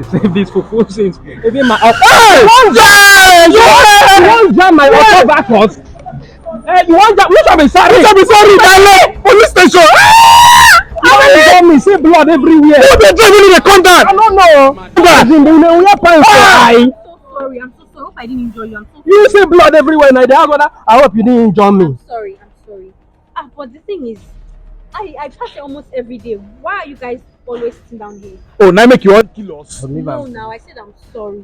Save this fufu since even my hey! You won't jam my auto backwards. Hey, you want jam? Which one be sorry? Which one be sorry? Police station. You told me see blood everywhere. Who dey drive in the contact? I don't know. We are paying for eye. Sorry, I'm so sorry. I hope I didn't injure you. I'm so sorry. You see blood everywhere now. I hope you didn't injure me. I'm sorry. But the thing is, I pass it almost every day. Why are you guys always sitting down here? Oh, now make you want to kill us. No, now I said I'm sorry.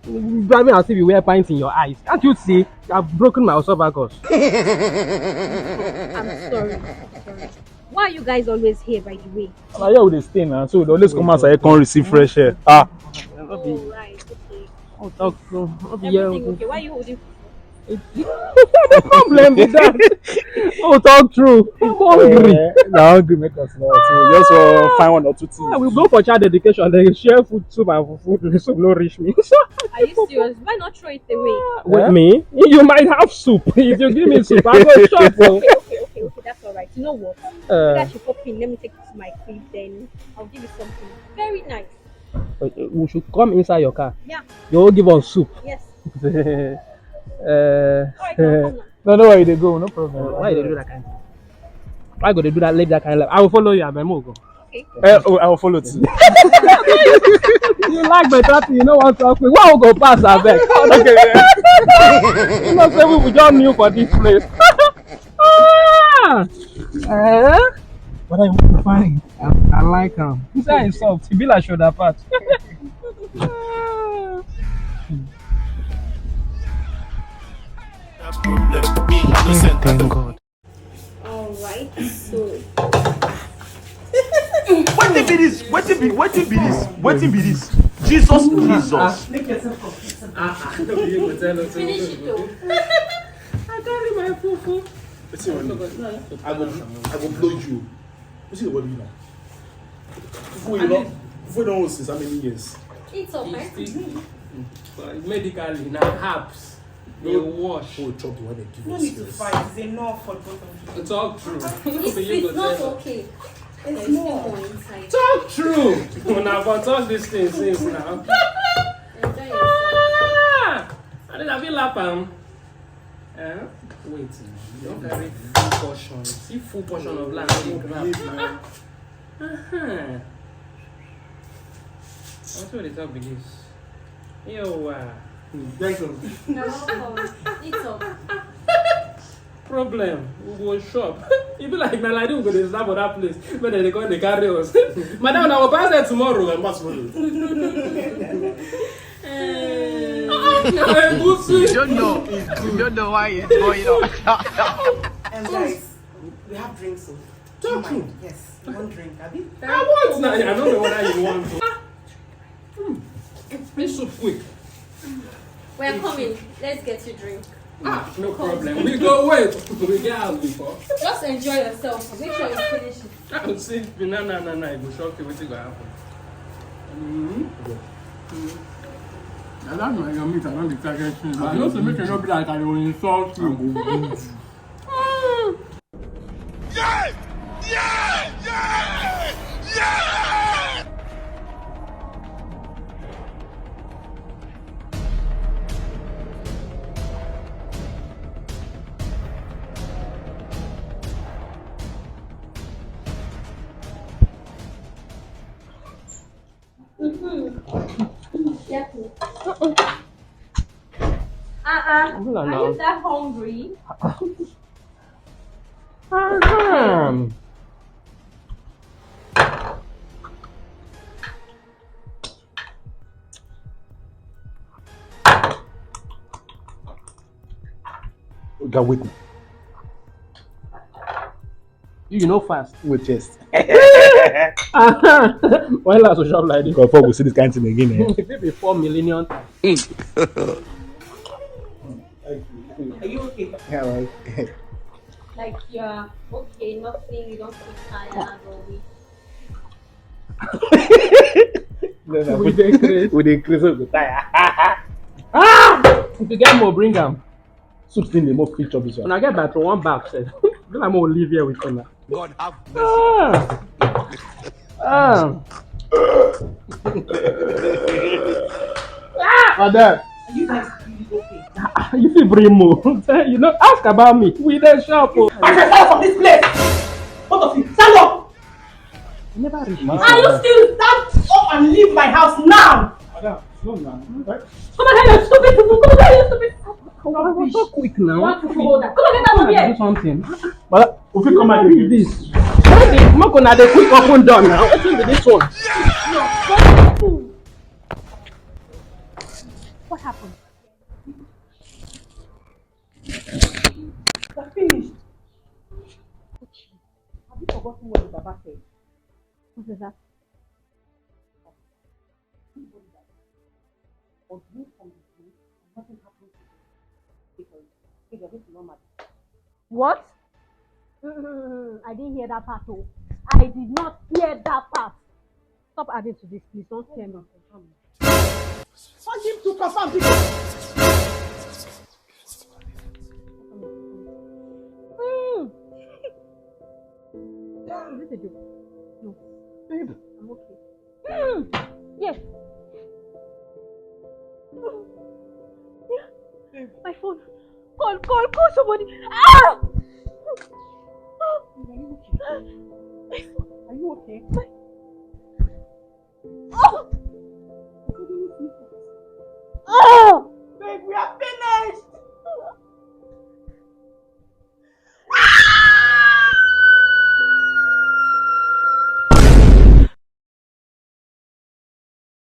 You driving as if you wear pints in your eyes. Can't you see? I've broken my esophagus. I'm sorry. Why are you guys always here, by the way? Now here we stay now, so we always come outside and receive fresh air. Oh, right, okay. Oh, talk through. Everything okay? Why are you holding? The problem with that. Oh, talk true. I'm hungry. Now hungry make us know. So we just find one or two things. We go for child education. They share food, soup, and food. Soup no reach me. Are you serious? Why not throw it away? With me, you might have soup. If you give me soup, I go shop. Okay, that's alright. You know what? I should pop in. Let me take it to my crib, then I'll give you something very nice. We should come inside your car. Yeah. You will give us soup. Yes. No worry, they go, no problem. Why they do that kind of thing? Why go they do that, leave that kind of life? I will follow you, and then we'll go. Okay. I will follow too. You like better thing, you know what talk with. Why we go pass our back? Okay. You know, say we just new for this place. What are you find? I like him. He say he's soft. He be like shoulder part. Thank God. Alright, so What be this? Jesus. finish it though. I carry my fufu. I go blow you. What's the word now? Before don't since how many years? It's okay. Medically, now herbs. They wash. Oh, chop the one they give No us. need to fight. It's enough for both of you. It's all true. It's not okay. There's more inside. Talk true. When I've touched this thing since now. Enjoy yourself. I didn't have lap. Wait. Don't carry full portion. See full portion of land. That's what it's up with this. Yo, Thank you. No, it's up. problem. We go shop. You be like, now I do go to snap for that place. But then they go and they carry us. Madam, I will pass there tomorrow. I'm not tomorrow. You don't know why it's going on. And guys, we have drinks. So Talk to. yes, one drink. Abi? I want now. I don't know whether you want to. It's so quick. We're coming. Let's get you drink. No problem. We go wait. We get out before. Just enjoy yourself. Make sure you finish it. I would say, no. It will shock you. What's going to happen? I don't know your meat, I don't be target things. But I know to make it not be like I will insult you. Are you that hungry? Go with me. You know fast. With chest. Why last we shop like this? Before we see this kind of thing again. If it be 4 million. Are you okay? Yeah, right. Like you're okay, nothing, you don't feel tired or weak. We decrease of the tire. If you get more, bring them. Soup thing the more feature this one. When I get back to one back, said, I'm gonna live here with you now. God have mercy. Madam, Are you guys really okay? you feel brimo. You know, ask about me. We the shop. Oh. I can stand from this place! Both of you, stand up! Never reach Ma- Are you still stand up and leave my house now? Madam, slow down. Right? Come on, here, you stupid people! Come on, here, you stupid! I was so quick now. One, two, hold that. Come on, get out of Do here! something. Madam, if you come What out is again. this? I'm not gonna the quick open door now. What's in this one? What happened? You're finished. Have you forgotten what the Baba said? What is that? Or drink from the drink, nothing happens to you. Because you're going to normal. What? I didn't hear that part. Oh, I did not hear that part. Stop adding to this, please. Don't scare me. Want him to confirm this? Is this a joke? No. Babe, I'm okay. Yes. My phone. Call somebody. Ah! Are you okay? Oh! Oh! Babe, we